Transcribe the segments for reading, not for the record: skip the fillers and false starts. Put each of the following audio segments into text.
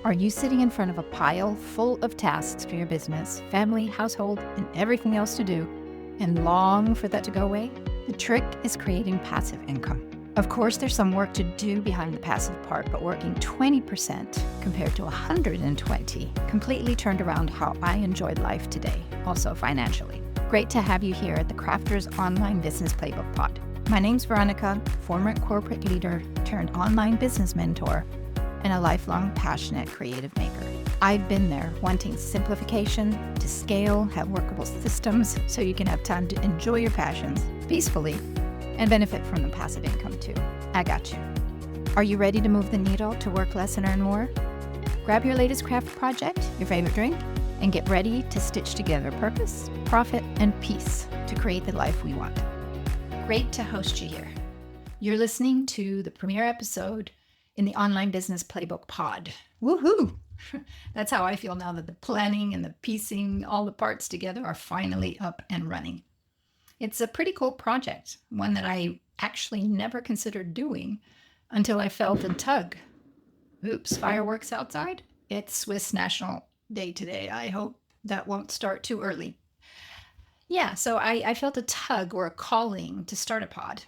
Are you sitting in front of a pile full of tasks for your business, family, household, and everything else to do, and long for that to go away? The trick is creating passive income. Of course, there's some work to do behind the passive part, but working 20% compared to 120 completely turned around how I enjoyed life today, also financially. Great to have you here at the Crafters Online Business Playbook Pod. My name's Veronica, former corporate leader turned online business mentor, and a lifelong passionate creative maker. I've been there wanting simplification, to scale, have workable systems so you can have time to enjoy your passions peacefully and benefit from the passive income too. I got you. Are you ready to move the needle to work less and earn more? Grab your latest craft project, your favorite drink, and get ready to stitch together purpose, profit, and peace to create the life we want. Great to host you here. You're listening to the premiere episode in the Online Business Playbook Pod. Woohoo! That's how I feel now that the planning and the piecing all the parts together are finally up and running. It's a pretty cool project, one that I actually never considered doing until I felt a tug. Oops, fireworks outside? It's Swiss National Day today. I hope that won't start too early. Yeah, so I felt a tug or a calling to start a pod,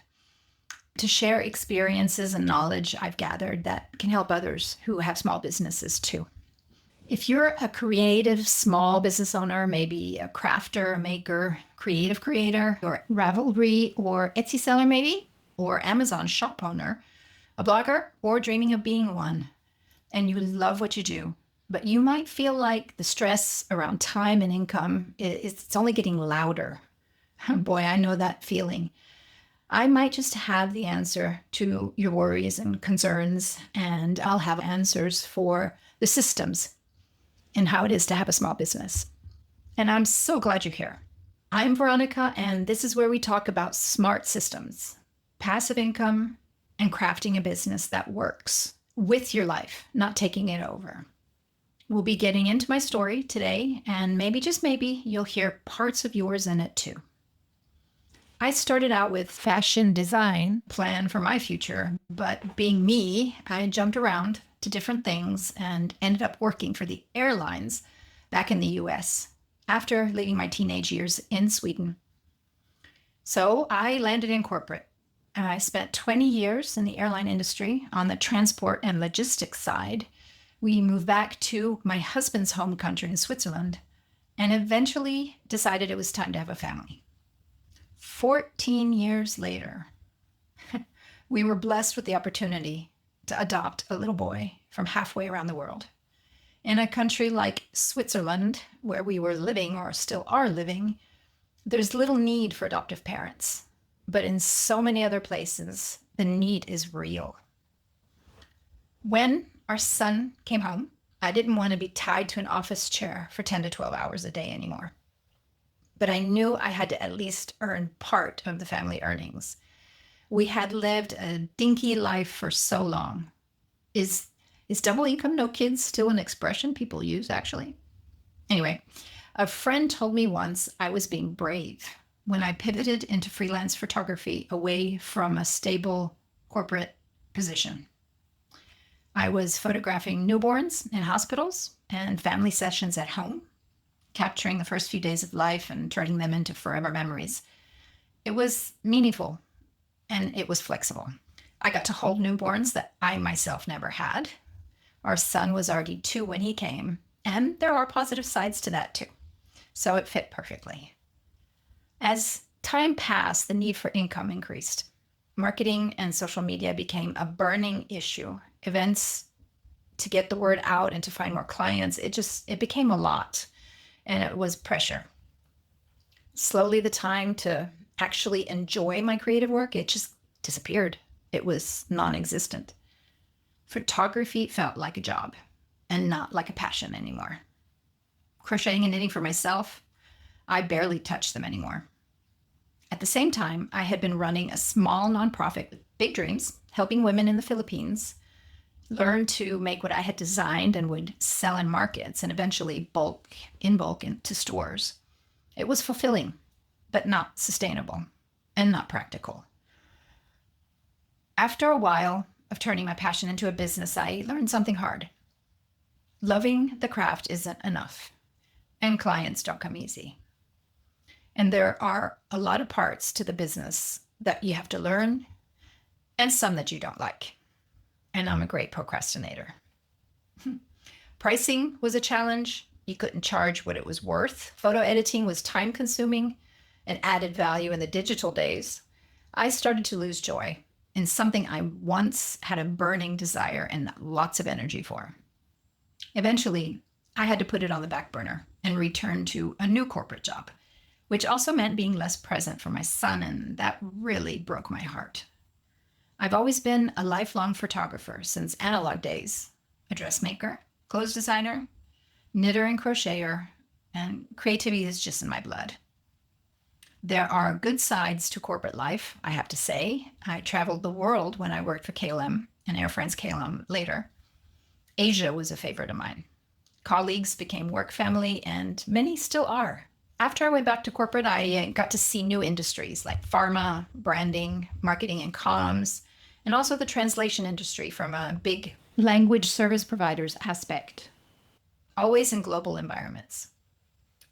to share experiences and knowledge I've gathered that can help others who have small businesses too. If you're a creative small business owner, maybe a crafter, a maker, creative creator, or Ravelry or Etsy seller maybe, or Amazon shop owner, a blogger, or dreaming of being one, and you love what you do, but you might feel like the stress around time and income, it's only getting louder. Boy, I know that feeling. I might just have the answer to your worries and concerns, and I'll have answers for the systems and how it is to have a small business. And I'm so glad you're here. I'm Veronica, and this is where we talk about smart systems, passive income, and crafting a business that works with your life, not taking it over. We'll be getting into my story today, and maybe, just maybe, you'll hear parts of yours in it too. I started out with fashion design plan for my future, but being me, I jumped around to different things and ended up working for the airlines back in the US after leaving my teenage years in Sweden. So I landed in corporate. I spent 20 years in the airline industry on the transport and logistics side. We moved back to my husband's home country in Switzerland and eventually decided it was time to have a family. 14 years later, we were blessed with the opportunity to adopt a little boy from halfway around the world. In a country like Switzerland, where we were living or still are living, there's little need for adoptive parents. But in so many other places, the need is real. When our son came home, I didn't want to be tied to an office chair for 10 to 12 hours a day anymore. But I knew I had to at least earn part of the family earnings. We had lived a dinky life for so long. Is double income, no kids still an expression people use, actually? Anyway, a friend told me once I was being brave when I pivoted into freelance photography away from a stable corporate position. I was photographing newborns in hospitals and family sessions at home, capturing the first few days of life and turning them into forever memories. It was meaningful and it was flexible. I got to hold newborns that I myself never had. Our son was already 2 when he came, and there are positive sides to that too. So it fit perfectly. As time passed, the need for income increased. Marketing and social media became a burning issue. Events to get the word out and to find more clients, it became a lot. And it was pressure. Slowly, the time to actually enjoy my creative work, it just disappeared. It was non-existent. Photography felt like a job and not like a passion anymore. Crocheting and knitting for myself, I barely touched them anymore. At the same time, I had been running a small nonprofit with big dreams, helping women in the Philippines learn to make what I had designed and would sell in markets and eventually in bulk into stores. It was fulfilling, but not sustainable and not practical. After a while of turning my passion into a business, I learned something hard. Loving the craft isn't enough, and clients don't come easy. And there are a lot of parts to the business that you have to learn and some that you don't like. And I'm a great procrastinator. Pricing was a challenge. You couldn't charge what it was worth. Photo editing was time consuming and added value in the digital days. I started to lose joy in something I once had a burning desire and lots of energy for. Eventually, I had to put it on the back burner and return to a new corporate job, which also meant being less present for my son, and that really broke my heart. I've always been a lifelong photographer since analog days, a dressmaker, clothes designer, knitter and crocheter, and creativity is just in my blood. There are good sides to corporate life, I have to say. I traveled the world when I worked for KLM and Air France KLM later. Asia was a favorite of mine. Colleagues became work family, and many still are. After I went back to corporate, I got to see new industries like pharma, branding, marketing and comms, and also the translation industry from a big language service providers aspect, always in global environments.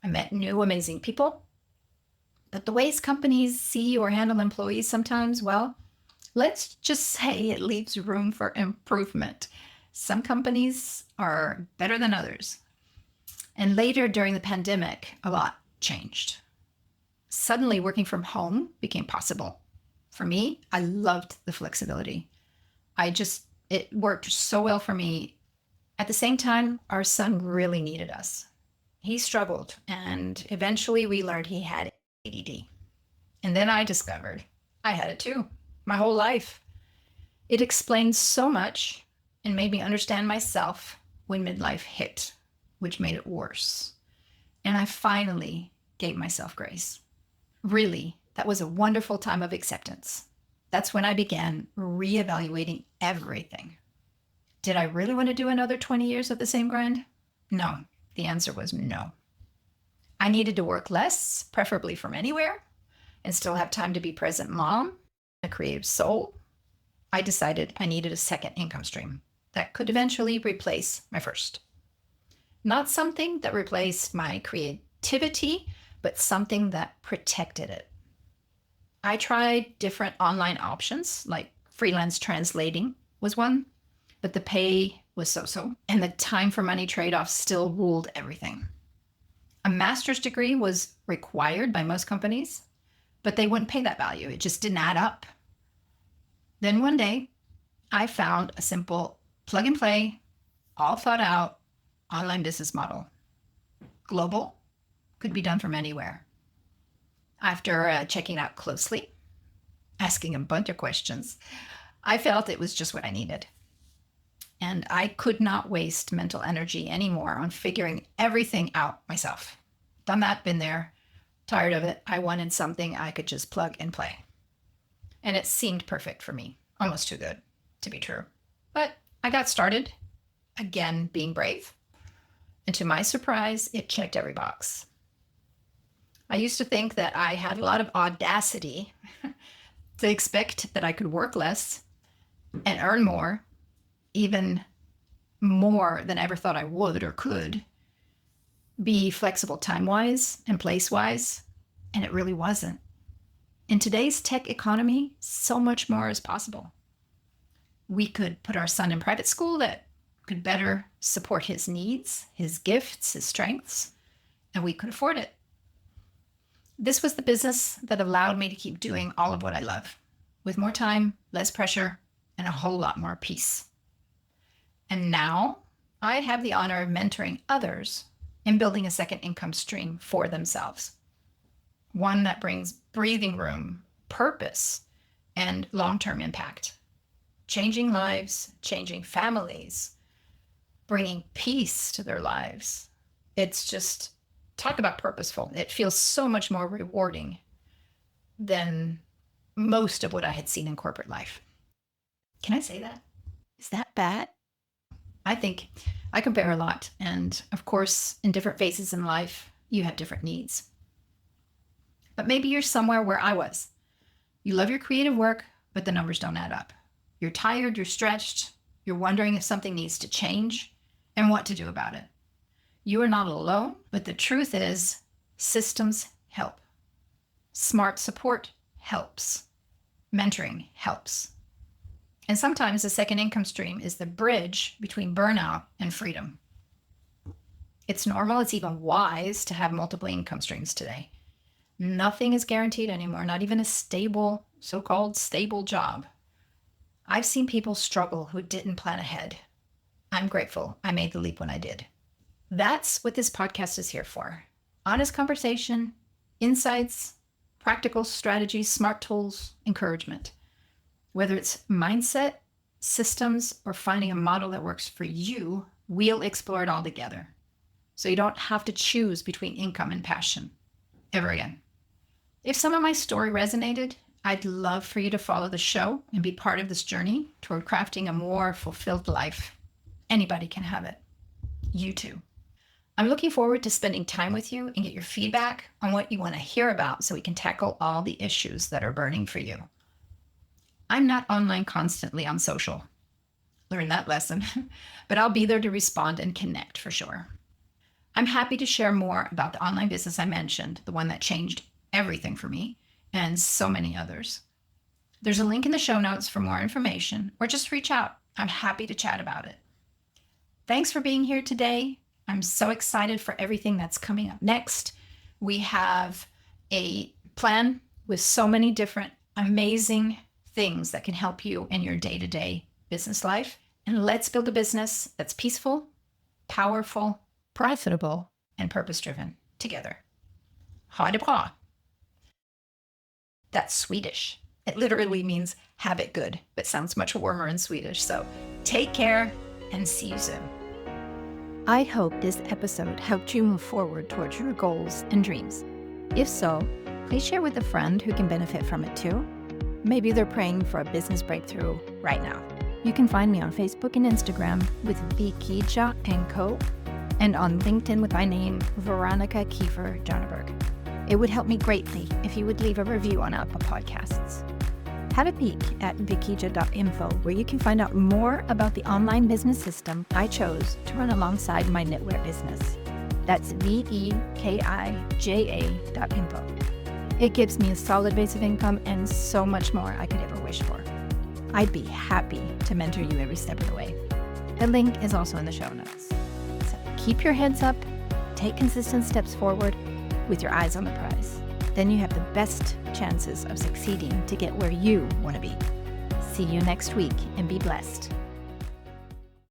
I met new amazing people, but the ways companies see or handle employees sometimes, well, let's just say it leaves room for improvement. Some companies are better than others. And later during the pandemic, a lot changed. Suddenly working from home became possible. For me, I loved the flexibility. It worked so well for me. At the same time, our son really needed us. He struggled, and eventually we learned he had ADD. And then I discovered I had it too, my whole life. It explained so much and made me understand myself when midlife hit, which made it worse. And I finally gave myself grace. Really, that was a wonderful time of acceptance. That's when I began reevaluating everything. Did I really want to do another 20 years of the same grind? No. The answer was no. I needed to work less, preferably from anywhere, and still have time to be present mom, a creative soul. I decided I needed a second income stream that could eventually replace my first. Not something that replaced my creativity, but something that protected it. I tried different online options, like freelance translating was one, but the pay was so-so, and the time for money trade-off still ruled everything. A master's degree was required by most companies, but they wouldn't pay that value. It just didn't add up. Then one day, I found a simple plug and play, all thought out online business model. Global, could be done from anywhere. After checking out closely, asking a bunch of questions, I felt it was just what I needed. And I could not waste mental energy anymore on figuring everything out myself. Done that, been there, tired of it. I wanted something I could just plug and play. And it seemed perfect for me, almost too good to be true. But I got started, again, being brave. And to my surprise, it checked every box. I used to think that I had a lot of audacity to expect that I could work less and earn more, even more than I ever thought I would or could, be flexible time-wise and place-wise, and it really wasn't. In today's tech economy, so much more is possible. We could put our son in private school that could better support his needs, his gifts, his strengths, and we could afford it. This was the business that allowed me to keep doing all of what I love, with more time, less pressure, and a whole lot more peace. And now I have the honor of mentoring others in building a second income stream for themselves. One that brings breathing room, purpose, and long-term impact. Changing lives, changing families, bringing peace to their lives. It's just, talk about purposeful. It feels so much more rewarding than most of what I had seen in corporate life. Can I say that? Is that bad? I think I compare a lot. And of course, in different phases in life, you have different needs. But maybe you're somewhere where I was. You love your creative work, but the numbers don't add up. You're tired, you're stretched, you're wondering if something needs to change. and what to do about it. You are not alone, but the truth is, systems help. Smart support helps. Mentoring helps. And sometimes the second income stream is the bridge between burnout and freedom. It's normal, it's even wise to have multiple income streams today. Nothing is guaranteed anymore, not even a stable, so-called stable job. I've seen people struggle who didn't plan ahead. I'm grateful I made the leap when I did. That's what this podcast is here for. Honest conversation, insights, practical strategies, smart tools, encouragement. Whether it's mindset, systems, or finding a model that works for you, we'll explore it all together. So you don't have to choose between income and passion ever again. If some of my story resonated, I'd love for you to follow the show and be part of this journey toward crafting a more fulfilled life. Anybody can have it. You too. I'm looking forward to spending time with you and get your feedback on what you want to hear about so we can tackle all the issues that are burning for you. I'm not online constantly on social. Learn that lesson, but I'll be there to respond and connect for sure. I'm happy to share more about the online business I mentioned, the one that changed everything for me and so many others. There's a link in the show notes for more information, or just reach out. I'm happy to chat about it. Thanks for being here today. I'm so excited for everything that's coming up next. We have a plan with so many different amazing things that can help you in your day-to-day business life. And let's build a business that's peaceful, powerful, profitable, and purpose-driven together. Ha det bra. That's Swedish. It literally means have it good, but sounds much warmer in Swedish. So take care and see you soon. I hope this episode helped you move forward towards your goals and dreams. If so, please share with a friend who can benefit from it too. Maybe they're praying for a business breakthrough right now. You can find me on Facebook and Instagram with Vikija & Co. and on LinkedIn with my name, Veronica Kiefer Jonneberg. It would help me greatly if you would leave a review on Apple Podcasts. Have a peek at vikija.info where you can find out more about the online business system I chose to run alongside my knitwear business. That's vikija.info. It gives me a solid base of income and so much more I could ever wish for. I'd be happy to mentor you every step of the way. The link is also in the show notes. So keep your heads up, take consistent steps forward with your eyes on the prize. Then you have the best chances of succeeding to get where you want to be. See you next week and be blessed.